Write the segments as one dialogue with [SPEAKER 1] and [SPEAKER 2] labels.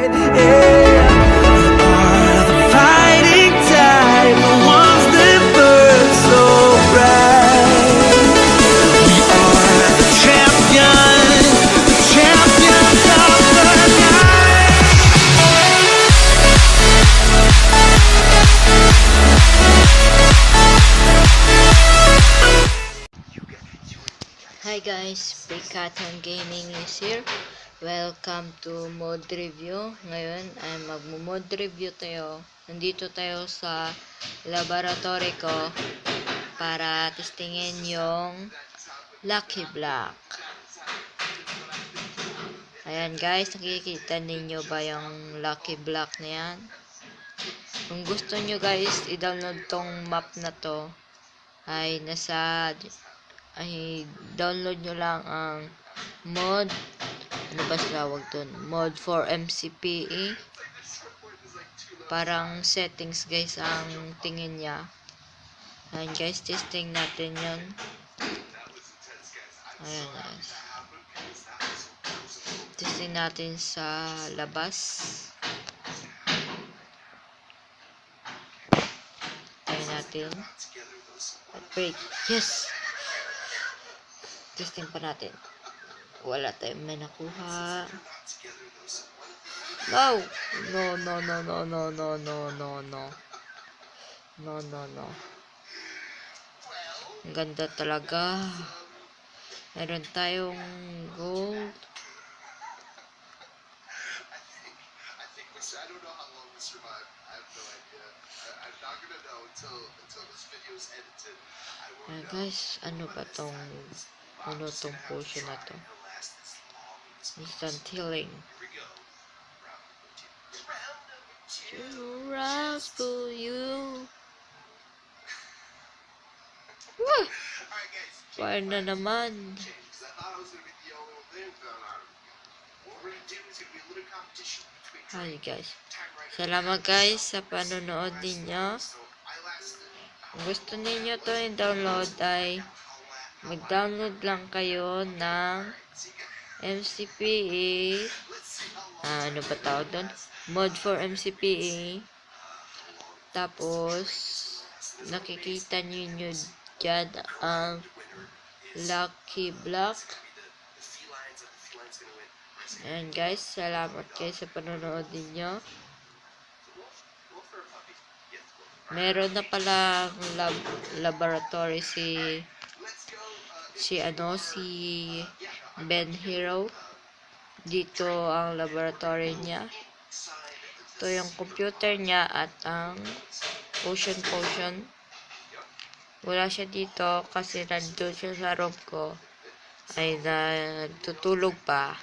[SPEAKER 1] fight. Yeah. Are the fighting tide, the ones that burn so bright. We are the champions of the night.
[SPEAKER 2] Hi guys, Pikaton Gaming is here. Welcome to mod review. Ngayon ay mag-mod review tayo. Nandito tayo sa laboratory ko para testingin yung Lucky Block. Ayan guys, nakikita ninyo ba yung Lucky Block na yan? Kung gusto nyo guys, i-download tong map na to ay download nyo lang ang mod, ano ba tawag dun? Mod for MCPE. Parang settings guys ang tingin niya. Ayan guys, testing natin yun. Ayan guys. Testing natin sa labas. Tayo natin. Break. Yes! Testing pa natin. Wala tayong may nakuha. No! No. Ang ganda talaga. Meron tayong gold.
[SPEAKER 3] I don't know how long we survive. I have no idea. I'm not gonna know until this video is edited.
[SPEAKER 2] Guys, ano tong potion na to? Instant healing. Two rounds for you. Wah! Fire na naman. Hi guys. Salamat guys sa panonood ninyo. Kung gusto ninyo to i-download ay mag-download lang kayo ng MCPE. Ano ba tawag doon? Mod for MCPE. Tapos nakikita niyo dyan ang Lucky Block. And guys, salamat guys sa panonood ninyo. Meron na pala laboratory si Ben Hero. Dito ang laboratory niya. Ito yung computer niya at ang potion. Wala siya dito kasi nandun siya sa room ko. Ay natutulog pa.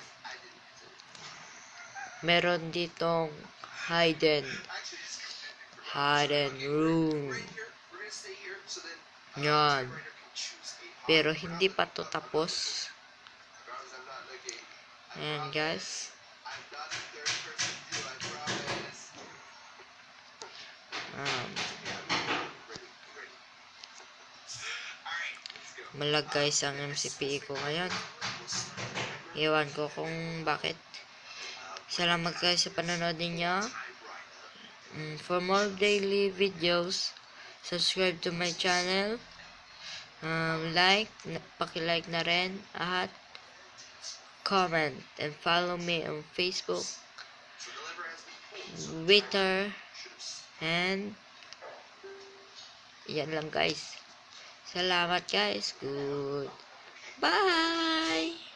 [SPEAKER 2] Meron ditong hidden room. Yan. Pero hindi pa to tapos. Ayan guys. Malag guys ang MCPE ko ngayon. Iwan ko kung bakit. Salamat guys sa panonood ninyo. For more daily videos, subscribe to my channel. Paki-like na rin at comment and follow me on Facebook, Twitter, and yan lang guys. Salamat guys. Good. Bye!